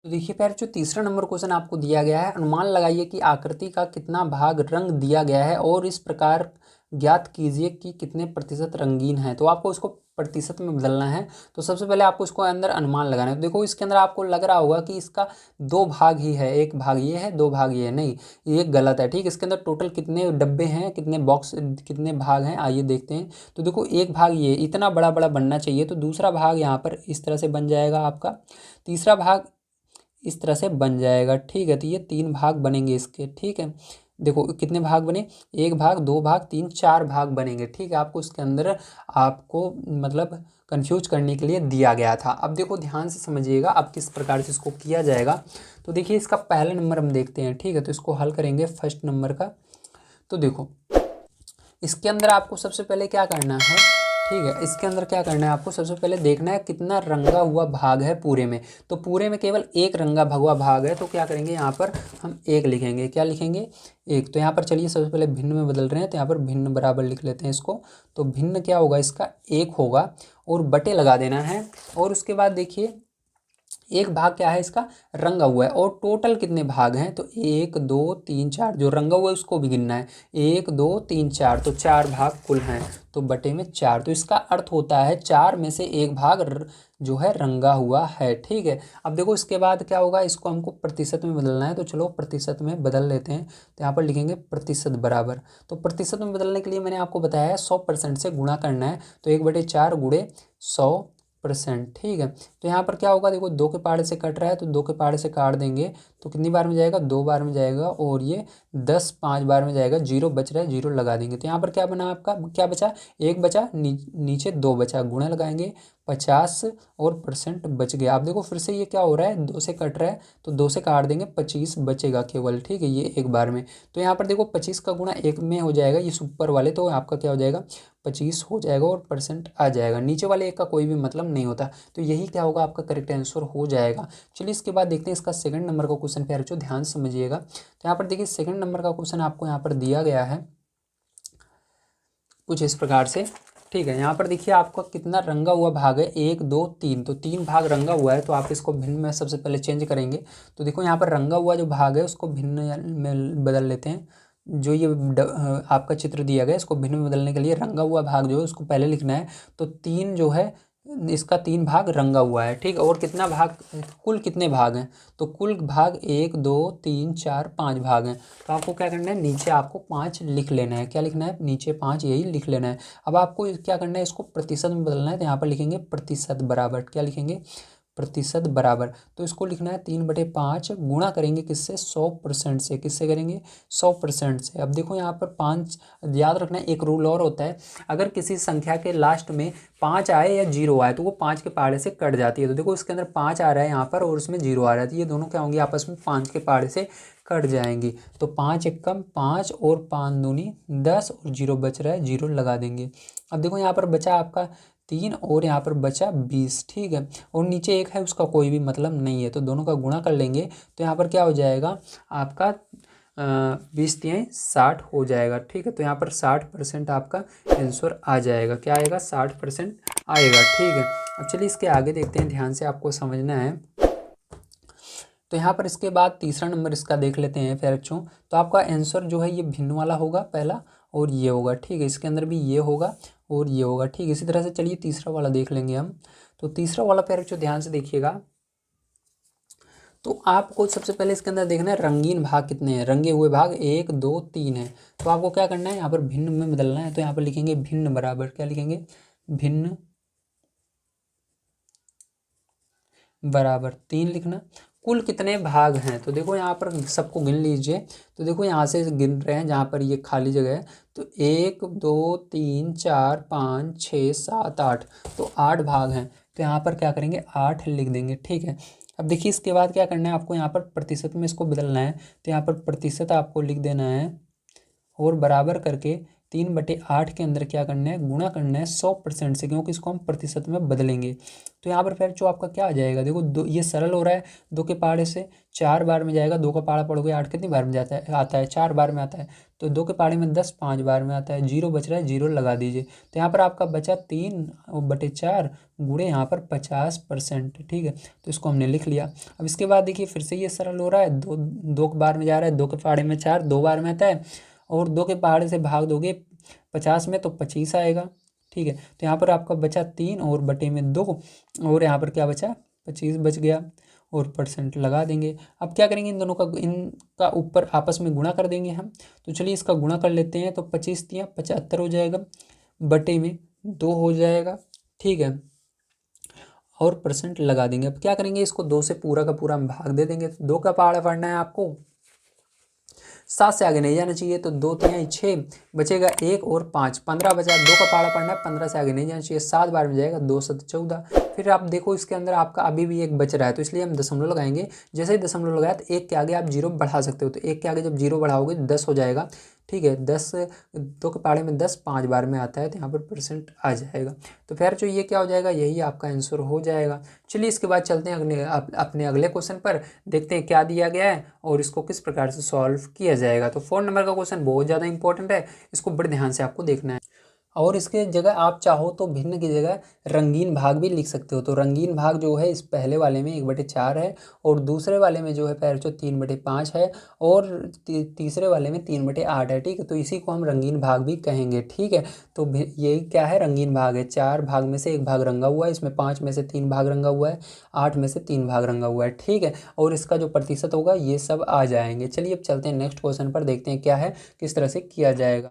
तो देखिए प्यारे, जो तीसरा नंबर क्वेश्चन आपको दिया गया है, अनुमान लगाइए कि आकृति का कितना भाग रंग दिया गया है और इस प्रकार ज्ञात कीजिए कि कितने प्रतिशत रंगीन है। तो आपको इसको प्रतिशत में बदलना है। तो सबसे पहले आपको इसको अंदर अनुमान लगाना है। तो देखो इसके अंदर आपको लग रहा होगा कि इसका दो भाग ही है, एक भाग ये है, दो भाग ये है। नहीं, ये गलत है। ठीक, इसके अंदर टोटल कितने डब्बे हैं, कितने बॉक्स, कितने भाग हैं, आइए देखते हैं। तो देखो एक भाग ये इतना बड़ा बड़ा बनना चाहिए, तो दूसरा भाग यहाँ पर इस तरह से बन जाएगा आपका, तीसरा भाग इस तरह से बन जाएगा। ठीक है, तो ये तीन भाग बनेंगे इसके। ठीक है, देखो कितने भाग बने, एक भाग, दो भाग, तीन, चार भाग बनेंगे। ठीक है, आपको इसके अंदर आपको मतलब कंफ्यूज करने के लिए दिया गया था। अब देखो ध्यान से समझिएगा अब किस प्रकार से इसको किया जाएगा। तो देखिए इसका पहला नंबर हम देखते हैं। ठीक है, तो इसको हल करेंगे फर्स्ट नंबर का। तो देखो इसके अंदर आपको सबसे पहले क्या करना है। ठीक है, इसके अंदर क्या करना है, आपको सबसे पहले देखना है कितना रंगा हुआ भाग है पूरे में। तो पूरे में केवल एक रंगा भगवा भाग है, तो क्या करेंगे यहाँ पर हम एक लिखेंगे। क्या लिखेंगे, एक। तो यहाँ पर चलिए सबसे पहले भिन्न में बदल रहे हैं, तो यहाँ पर भिन्न बराबर लिख लेते हैं इसको। तो भिन्न क्या होगा, इसका एक होगा और बटे लगा देना है। और उसके बाद देखिए एक भाग क्या है इसका, रंगा हुआ है। और टोटल कितने भाग हैं, तो एक, दो, तीन, चार। जो रंगा हुआ है उसको भी गिनना है, एक, दो, तीन, चार। तो चार भाग कुल हैं, तो बटे में चार। तो इसका अर्थ होता है चार में से एक भाग जो है रंगा हुआ है। ठीक है, अब देखो इसके बाद क्या होगा, इसको हमको प्रतिशत में बदलना है। तो चलो प्रतिशत में बदल लेते हैं। तो यहाँ पर लिखेंगे प्रतिशत बराबर। तो प्रतिशत में बदलने के लिए मैंने आपको बताया है 100% से गुणा करना है। तो 1/4 गुणे 100%। ठीक है, तो यहाँ पर क्या होगा, देखो दो के पहाड़े से कट रहा है, तो दो के पहाड़े से काट देंगे तो कितनी बार में जाएगा, दो बार में जाएगा। और ये 10 5 बार में जाएगा, जीरो बच रहा है, जीरो लगा देंगे। तो यहाँ पर क्या बना आपका, क्या बचा, एक बचा, नीचे दो बचा, गुणा लगाएंगे 50 और परसेंट बच गया। आप देखो फिर से ये क्या हो रहा है, दो से कट रहा है, तो दो से काट देंगे, 25 बचेगा केवल। ठीक है, ये एक बार में। तो यहाँ पर देखो 25 का गुणा एक में हो जाएगा, ये ऊपर वाले, तो आपका क्या हो जाएगा, 25 हो जाएगा और परसेंट आ जाएगा। नीचे वाले एक का कोई भी मतलब नहीं होता। तो यही क्या होगा, आपका करेक्ट आंसर हो जाएगा। चलिए इसके बाद देखते हैं इसका सेकंड नंबर का क्वेश्चन। प्यारे बच्चों ध्यान से समझिएगा। तो यहाँ पर देखिए सेकंड नंबर का क्वेश्चन आपको यहाँ पर दिया गया है कुछ इस प्रकार से। ठीक है, यहाँ पर देखिए आपका कितना रंगा हुआ भाग है, एक, दो, तीन। तो तीन भाग रंगा हुआ है, तो आप इसको भिन्न में सबसे पहले चेंज करेंगे। तो देखो यहाँ पर रंगा हुआ जो भाग है उसको भिन्न में बदल लेते हैं। जो ये आपका चित्र दिया गया है इसको भिन्न में बदलने के लिए रंगा हुआ भाग जो है उसको पहले लिखना है। तो तीन जो है इसका तीन भाग रंगा हुआ है। ठीक है, और कितना भाग, कुल कितने भाग हैं, तो कुल भाग एक, दो, तीन, चार, पाँच भाग हैं। तो आपको क्या करना है, नीचे आपको पाँच लिख लेना है। क्या लिखना है, नीचे पाँच, यही लिख लेना है। अब आपको क्या करना है, इसको प्रतिशत में बदलना है। तो यहाँ पर लिखेंगे प्रतिशत बराबर, क्या लिखेंगे, प्रतिशत बराबर। तो इसको लिखना है 3/5 गुणा करेंगे किससे, 100% से। किससे करेंगे, 100% से। अब देखो यहाँ पर पाँच, याद रखना एक रूल और होता है, अगर किसी संख्या के लास्ट में पाँच आए या जीरो आए तो वो पाँच के पहाड़े से कट जाती है। तो देखो इसके अंदर पाँच आ रहा है यहाँ पर और उसमें जीरो आ रहा है, तो ये दोनों क्या होंगे, आपस में पाँच के पहाड़े से कट जाएंगी। तो पाँच एकम पाँच और पाँच दूनी 10 और जीरो बच रहा है, जीरो लगा देंगे। अब देखो यहाँ पर बचा आपका तीन और यहाँ पर बचा 20। ठीक है, और नीचे एक है उसका कोई भी मतलब नहीं है, तो दोनों का गुणा कर लेंगे। तो यहाँ पर क्या हो जाएगा आपका 20×3 = 60 हो जाएगा। ठीक है, तो यहाँ पर 60% आपका आंसर आ जाएगा। क्या आएगा, 60% आएगा। ठीक है, अब चलिए इसके आगे देखते हैं, ध्यान से आपको समझना है। तो यहाँ पर इसके बाद तीसरा नंबर इसका देख लेते हैं फिर बच्चों। तो आपका आंसर जो है ये भिन्न वाला होगा पहला, और ये होगा। ठीक है, इसके अंदर भी ये होगा और ये होगा। ठीक है, इसी तरह से चलिए तीसरा वाला देख लेंगे हम। तो तीसरा वाला फिर बच्चों ध्यान से देखिएगा। तो आपको सबसे पहले इसके अंदर देखना है रंगीन भाग कितने हैं, रंगे हुए भाग एक, दो, तीन है। तो आपको क्या करना है, यहाँ पर भिन्न में बदलना है। तो यहाँ पर लिखेंगे भिन्न बराबर, क्या लिखेंगे, भिन्न बराबर तीन लिखना। कुल कितने भाग हैं, तो देखो यहाँ पर सबको गिन लीजिए। तो देखो यहाँ से गिन रहे हैं जहाँ पर ये खाली जगह है। तो एक, दो, तीन, चार, पाँच, छः, सात, आठ। तो आठ भाग हैं, तो यहाँ पर क्या करेंगे, आठ लिख देंगे। ठीक है, अब देखिए इसके बाद क्या करना है, आपको यहाँ पर प्रतिशत में इसको बदलना है। तो यहाँ पर प्रतिशत आपको लिख देना है और बराबर करके 3/8 के अंदर क्या करना है, गुणा करना है 100% से, क्योंकि इसको हम प्रतिशत में बदलेंगे। तो यहाँ पर फिर जो आपका क्या आ जाएगा, देखो दो, ये सरल हो रहा है, 2 के पहाड़े से 4 बार में जाएगा, 2 का पहाड़ा पढ़ोगे 8 कितनी बार में जाता है, आता है 4 बार में आता है। तो 2 के पहाड़े में 10 5 बार में आता है, जीरो बच रहा है, जीरो लगा दीजिए। तो यहाँ पर आपका बचा 3/4 गुणे यहाँ पर 50%, ठीक है। तो इसको हमने लिख लिया। अब इसके बाद देखिए फिर से ये सरल हो रहा है, 2 के बार में जा रहा है, 2 के पहाड़े में 4 2 बार में आता है, और 2 के पहाड़े से भाग दोगे 50 में तो 25 आएगा, ठीक है। तो यहाँ पर आपका बचा 3 और बटे में 2, और यहाँ पर क्या बचा 25 बच गया, और परसेंट लगा देंगे। अब क्या करेंगे, इन दोनों का इनका ऊपर आपस में गुणा कर देंगे हम। तो चलिए इसका गुणा कर लेते हैं। तो 25 तिया 75 हो जाएगा, बटे में 2 हो जाएगा, ठीक है, और परसेंट लगा देंगे। अब क्या करेंगे, इसको 2 से पूरा का पूरा हम भाग दे देंगे। 2 का पहाड़ा पढ़ना है आपको, 7 से आगे नहीं जाना चाहिए। तो 2 तिहाई 6 बचेगा 1 और 5 15 बचा। 2 का पहाड़ा पढ़ना है, 15 से आगे नहीं जाना चाहिए, 7 बार में जाएगा, 2 7 14। फिर आप देखो इसके अंदर आपका अभी भी 1 बच रहा है, तो इसलिए हम दशमलव लगाएंगे। जैसे ही दशमलव लगाया तो 1 के आगे आप 0 बढ़ा सकते हो, तो 1 के आगे जब 0 बढ़ाओगे 10 हो जाएगा, ठीक है। 10 2 के पहाड़े में 10 5 बार में आता है, तो यहाँ पर परसेंट आ जाएगा। तो फिर जो ये क्या हो जाएगा, यही आपका आंसर हो जाएगा। चलिए इसके बाद चलते हैं अपने अगले क्वेश्चन पर, देखते हैं क्या दिया गया है और इसको किस प्रकार से सॉल्व किया जाएगा। तो 4 नंबर का क्वेश्चन बहुत ज़्यादा इंपॉर्टेंट है, इसको बड़े ध्यान से आपको देखना है। और इसके जगह आप चाहो तो भिन्न की जगह रंगीन भाग भी लिख सकते हो। तो रंगीन भाग जो है इस पहले वाले में 1/4 है, और दूसरे वाले में जो है पैर जो 3/5 है, और तीसरे वाले में 3/8 है, ठीक है। तो इसी को हम रंगीन भाग भी कहेंगे, ठीक है। तो यही क्या है, रंगीन भाग है। 4 भाग में से 1 भाग रंगा हुआ है, इसमें 5 में से 3 भाग रंगा हुआ है, 8 में से 3 भाग रंगा हुआ है, ठीक है। और इसका जो प्रतिशत होगा ये सब आ जाएंगे। चलिए अब चलते हैं नेक्स्ट क्वेश्चन पर, देखते हैं क्या है, किस तरह से किया जाएगा।